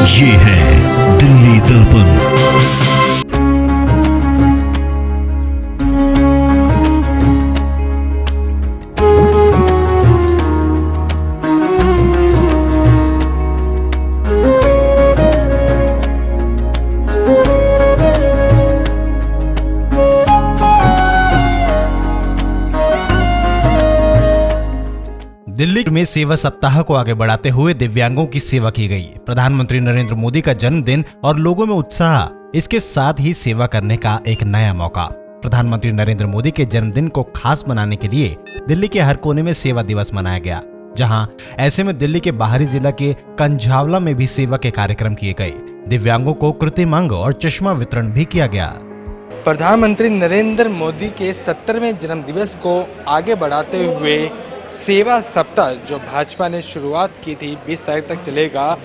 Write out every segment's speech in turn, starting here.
ये है दिल्ली दर्पण। दिल्ली में सेवा सप्ताह को आगे बढ़ाते हुए दिव्यांगों की सेवा की गई। प्रधानमंत्री नरेंद्र मोदी का जन्मदिन और लोगों में उत्साह, इसके साथ ही सेवा करने का एक नया मौका। प्रधानमंत्री नरेंद्र मोदी के जन्मदिन को खास बनाने के लिए दिल्ली के हर कोने में सेवा दिवस मनाया गया, जहां ऐसे में दिल्ली के बाहरी जिला के कंझावला में भी सेवा के कार्यक्रम किए गए। दिव्यांगों को कृत्रिम अंग और चश्मा वितरण भी किया गया। प्रधानमंत्री नरेंद्र मोदी के 70वें जन्मदिवस को आगे बढ़ाते हुए सेवा सप्ताह जो भाजपा ने शुरुआत की थी 20 तारीख तक चलेगा,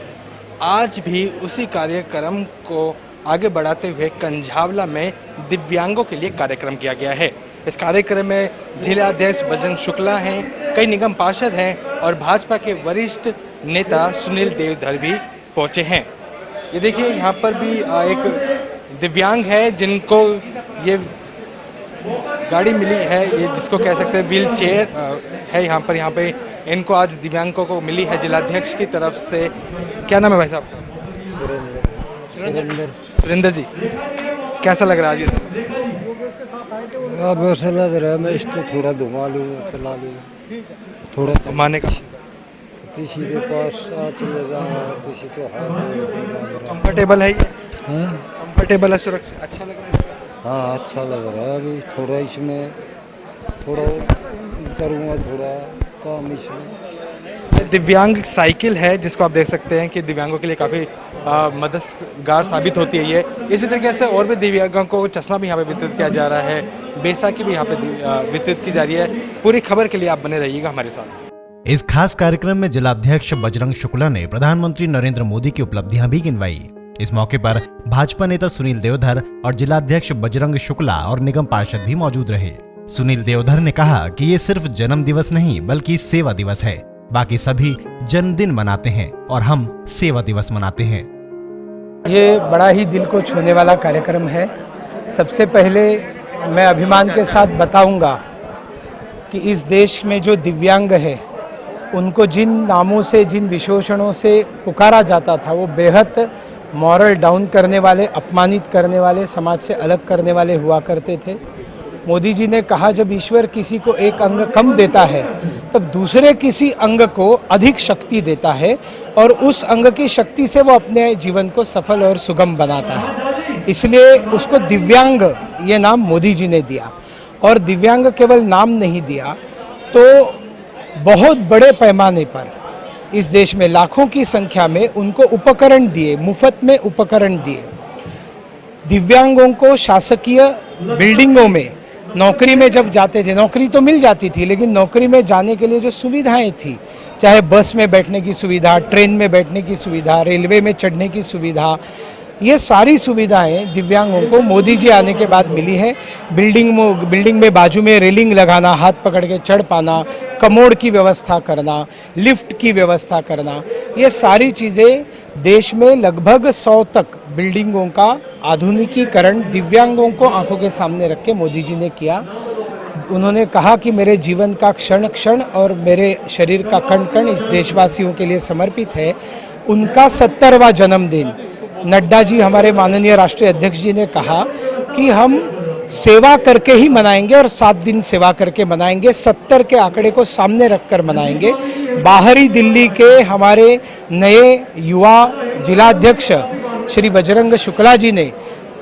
आज भी उसी कार्यक्रम को आगे बढ़ाते हुए कंझावला में दिव्यांगों के लिए कार्यक्रम किया गया है। इस कार्यक्रम में जिलाध्यक्ष बजरंग शुक्ला हैं, कई निगम पार्षद हैं और भाजपा के वरिष्ठ नेता सुनील देवधर भी पहुंचे हैं। ये देखिए, यहाँ पर भी एक दिव्यांग है जिनको ये गाड़ी मिली है, ये जिसको कह सकते हैं व्हील चेयर है। यहाँ पे इनको आज दिव्यांगों को मिली है जिलाध्यक्ष की तरफ से। क्या नाम है भाई साहब? सुरेंद्र जी, कैसा लग रहा है आज? अब ऐसा लग रहा है मैं इसको थोड़ा घुमा लूँ, चला लूँ, थोड़ा घुमाने का किसी के पास चले जाओ, किसी को कंफर्टेबल है ये? कंफर्टेबल है, सुरक्षा अच्छा लग रहा है? हाँ, अच्छा लग रहा है। अभी थोड़ा इसमें थोड़ा करूँगा, थोड़ा काम इसमें। दिव्यांग साइकिल है जिसको आप देख सकते हैं कि दिव्यांगों के लिए काफ़ी मददगार साबित होती है ये। इसी तरीके से और भी दिव्यांगों को चश्मा भी यहाँ पे वितरित किया जा रहा है, बैसाखी भी यहाँ पे वितरित की जा रही है। पूरी खबर के लिए आप बने रहिएगा हमारे साथ। इस खास कार्यक्रम में जिलाध्यक्ष बजरंग शुक्ला ने प्रधानमंत्री नरेंद्र मोदी की उपलब्धियां भी गिनवाई। इस मौके पर भाजपा नेता सुनील देवधर और जिलाध्यक्ष बजरंग शुक्ला और निगम पार्षद भी मौजूद रहे। सुनील देवधर ने कहा कि ये सिर्फ जन्म दिवस नहीं बल्कि सेवा दिवस है। बाकी सभी जन्मदिन मनाते हैं और हम सेवा दिवस मनाते हैं। ये बड़ा ही दिल को छूने वाला कार्यक्रम है। सबसे पहले मैं अभिमान के साथ बताऊंगा कि इस देश में जो दिव्यांग है उनको जिन नामों से, जिन विशेषणों से पुकारा जाता था, वो बेहद मॉरल डाउन करने वाले, अपमानित करने वाले, समाज से अलग करने वाले हुआ करते थे। मोदी जी ने कहा जब ईश्वर किसी को एक अंग कम देता है तब दूसरे किसी अंग को अधिक शक्ति देता है और उस अंग की शक्ति से वो अपने जीवन को सफल और सुगम बनाता है। इसलिए उसको दिव्यांग ये नाम मोदी जी ने दिया। और दिव्यांग केवल नाम नहीं दिया, तो बहुत बड़े पैमाने पर इस देश में लाखों की संख्या में उनको उपकरण दिए, मुफ्त में उपकरण दिए। दिव्यांगों को शासकीय बिल्डिंगों में नौकरी में जब जाते थे, नौकरी तो मिल जाती थी, लेकिन नौकरी में जाने के लिए जो सुविधाएं थी, चाहे बस में बैठने की सुविधा, ट्रेन में बैठने की सुविधा, रेलवे में चढ़ने की सुविधा, ये सारी सुविधाएं दिव्यांगों को मोदी जी आने के बाद मिली है। बिल्डिंग में बाजू में रेलिंग लगाना, हाथ पकड़ के चढ़ पाना, कमोड की व्यवस्था करना, लिफ्ट की व्यवस्था करना, ये सारी चीज़ें देश में लगभग 100 तक बिल्डिंगों का आधुनिकीकरण दिव्यांगों को आंखों के सामने रख के मोदी जी ने किया। उन्होंने कहा कि मेरे जीवन का क्षण क्षण और मेरे शरीर का कण कण इस देशवासियों के लिए समर्पित है। उनका 70वां जन्मदिन नड्डा जी, हमारे माननीय राष्ट्रीय अध्यक्ष जी ने कहा कि हम सेवा करके ही मनाएंगे और 7 दिन सेवा करके मनाएंगे। 70 के आंकड़े को सामने रखकर मनाएंगे। बाहरी दिल्ली के हमारे नए युवा जिलाध्यक्ष श्री बजरंग शुक्ला जी ने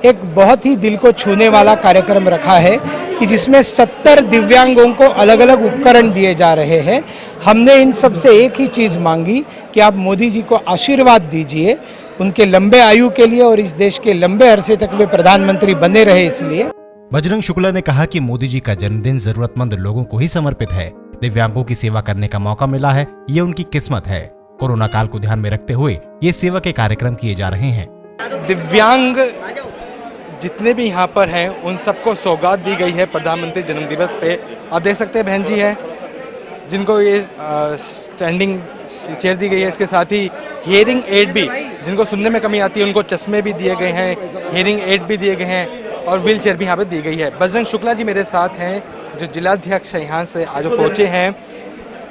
एक बहुत ही दिल को छूने वाला कार्यक्रम रखा है कि जिसमें 70 दिव्यांगों को अलग अलग उपकरण दिए जा रहे हैं। हमने इन सब से एक ही चीज़ मांगी कि आप मोदी जी को आशीर्वाद दीजिए उनके लंबे आयु के लिए और इस देश के लंबे अरसे तक वे प्रधानमंत्री बने रहे। इसलिए बजरंग शुक्ला ने कहा कि मोदी जी का जन्मदिन जरूरतमंद लोगों को ही समर्पित है। दिव्यांगों की सेवा करने का मौका मिला है, ये उनकी किस्मत है। कोरोना काल को ध्यान में रखते हुए ये सेवा के कार्यक्रम किए जा रहे हैं। दिव्यांग जितने भी यहाँ पर हैं उन सबको सौगात दी गई है प्रधानमंत्री जन्मदिवस पे। आप देख सकते हैं बहन जी हैं जिनको ये स्टैंडिंग चेयर दी गई है। इसके साथ ही हियरिंग एड भी, जिनको सुनने में कमी आती है उनको चश्मे भी दिए गए हैं, हियरिंग एड भी दिए गए हैं और व्हील चेयर भी यहाँ पे दी गई है। बजरंग शुक्ला जी मेरे साथ हैं जो जिलाध्यक्ष है यहाँ से आज पहुँचे हैं।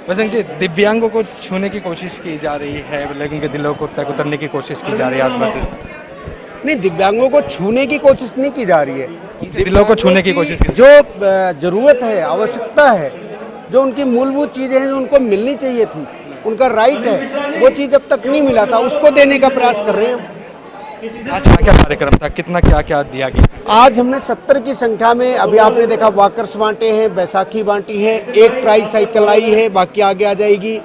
बजरंग जी, दिव्यांगों को छूने की कोशिश की जा रही है, लेकिन उनके दिलों को तक उतरने की कोशिश की जा रही है आज मंत्री। नहीं, दिव्यांगों को छूने की कोशिश नहीं की जा रही है, दिलों को छूने की कोशिश की। जो जरूरत है, आवश्यकता है, जो उनकी मूलभूत चीजें हैं जो उनको मिलनी चाहिए थी, उनका राइट है, वो चीज़ अब तक नहीं मिला था, उसको देने का प्रयास कर रहे हैं। आज क्या कार्यक्रम था, कितना क्या क्या दिया गया? आज हमने 70 की संख्या में, अभी आपने देखा वॉकर्स बांटे हैं, बैसाखी बांटी है, एक ट्राई साइकिल आई है, बाकी आगे आ जाएगी,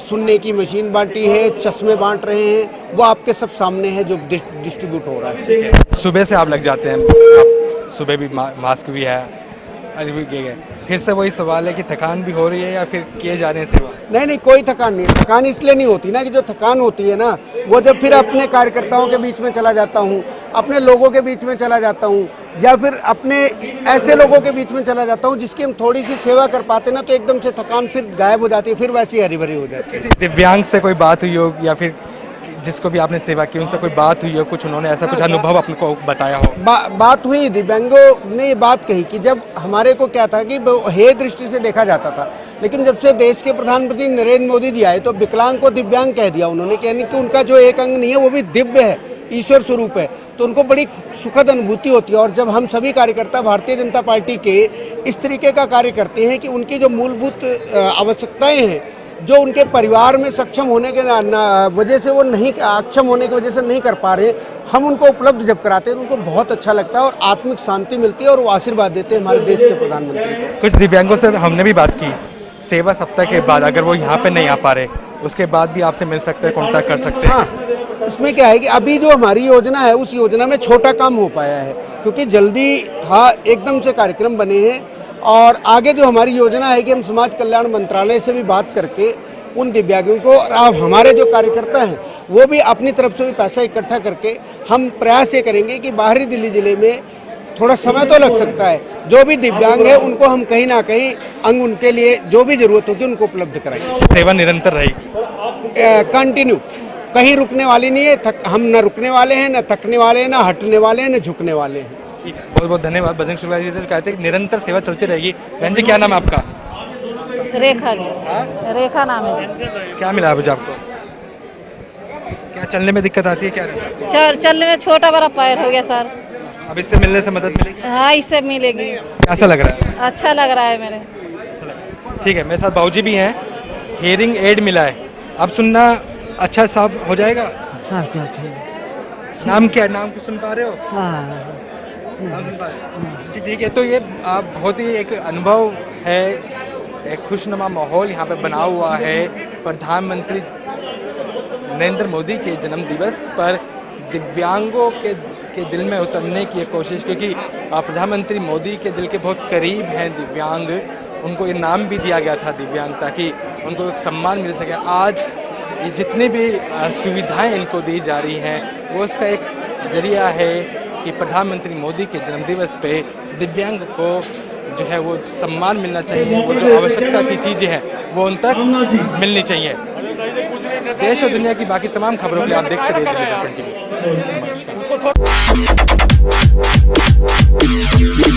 सुनने की मशीन बांटी है, चश्मे बांट रहे हैं, वो आपके सब सामने है जो डिस्ट्रीब्यूट हो रहा है। सुबह से आप लग जाते हैं, आप सुबह भी मास्क भी है, आज भी किए गए, फिर से वही सवाल है कि थकान भी हो रही है या फिर किए जा रहे हैं सेवा? नहीं, कोई थकान नहीं है। थकान इसलिए नहीं होती ना कि जो थकान होती है ना, वो जब फिर अपने कार्यकर्ताओं के बीच में चला जाता हूँ, अपने लोगों के बीच में चला जाता हूँ, या फिर अपने ऐसे लोगों के बीच में चला जाता हूँ जिसकी हम थोड़ी सी सेवा कर पाते ना, तो एकदम से थकान फिर गायब हो जाती है, फिर वैसी हरी भरी हो जाती है। दिव्यांग से कोई बात हुई हो या फिर जिसको भी आपने सेवा की उनसे कोई बात हुई हो, कुछ उन्होंने ऐसा कुछ अनुभव आपको बताया हो? बात हुई, दिव्यांगों ने ये बात कही कि जब हमारे को क्या था कि हेय दृष्टि से देखा जाता था, लेकिन जब से देश के प्रधानमंत्री नरेंद्र मोदी जी आए तो विकलांग को दिव्यांग कह दिया उन्होंने, यानी कि उनका जो एक अंग नहीं है वो भी दिव्य है, ईश्वर स्वरूप है, तो उनको बड़ी सुखद अनुभूति होती है। और जब हम सभी कार्यकर्ता भारतीय जनता पार्टी के इस तरीके का कार्य करते हैं कि उनकी जो मूलभूत आवश्यकताएं हैं, जो उनके परिवार में सक्षम होने के वजह से वो नहीं, अक्षम होने की वजह से नहीं कर पा रहे, हम उनको उपलब्ध जब कराते हैं तो उनको बहुत अच्छा लगता है और आत्मिक शांति मिलती है और वो आशीर्वाद देते हैं हमारे देश के प्रधानमंत्री को। कुछ दिव्यांगों से हमने भी बात की, सेवा सप्ताह के बाद अगर वो यहाँ पे नहीं आ पा रहे उसके बाद भी आपसे मिल सकते हैं, कॉन्टैक्ट कर सकते हैं। हाँ, इसमें क्या है कि अभी जो हमारी योजना है उस योजना में छोटा काम हो पाया है, क्योंकि जल्दी था, एकदम से कार्यक्रम बने हैं, और आगे जो हमारी योजना है कि हम समाज कल्याण मंत्रालय से भी बात करके उन दिव्यांगों को, और अब हमारे जो कार्यकर्ता हैं वो भी अपनी तरफ से भी पैसा इकट्ठा करके हम प्रयास ये करेंगे कि बाहरी दिल्ली जिले में थोड़ा समय तो लग सकता है, जो भी दिव्यांग है उनको हम कहीं ना कहीं अंग उनके लिए जो भी जरूरत होती है उनको उपलब्ध कराएंगे। सेवा निरंतर रहेगी, कंटिन्यू, कहीं रुकने वाली नहीं है, हम न रुकने वाले हैं, न थकने वाले हैं, न हटने वाले हैं, न झुकने वाले हैं। बहुत बहुत धन्यवाद। बजरंग शुक्ला जी कहते हैं निरंतर सेवा चलती रहेगी। बहन जी, क्या नाम है आपका? रेखा जी। रेखा नाम है जी। क्या मिला है आपको? क्या चलने में दिक्कत आती है क्या? चलने में छोटा बड़ा पैर हो गया सर। अब इससे मिलने से मदद मिलेगी? हाँ, इससे मिलेगी। कैसा लग रहा है? अच्छा लग रहा है मेरे। ठीक है, मेरे साथ बाबूजी भी हैं। हियरिंग एड मिला है, अब सुनना अच्छा साफ हो जाएगा? हाँ, ठीक। नाम क्या है? नाम कुछ सुन पा रहे हो? हाँ, ठीक है, तो ये बहुत ही एक अनुभव है, एक खुशनुमा माहौल यहाँ पे बना हुआ है। प्रधानमंत्री नरेंद्र मोदी के जन्म दिवस पर दिव्यांगों के दिल में उतरने की कोशिश, क्योंकि प्रधानमंत्री मोदी के दिल के बहुत करीब हैं दिव्यांग, उनको ये नाम भी दिया गया था दिव्यांग, ताकि उनको एक सम्मान मिल सके। आज ये जितनी भी सुविधाएं इनको दी जा रही हैं वो उसका एक जरिया है कि प्रधानमंत्री मोदी के जन्मदिवस पे दिव्यांग को जो है वो सम्मान मिलना चाहिए, वो जो आवश्यकता की चीज़ें हैं वो उन तक मिलनी चाहिए। देश और दुनिया की बाकी तमाम खबरों के लिए आप देखते रहिए दिल्ली दर्पण टीवी।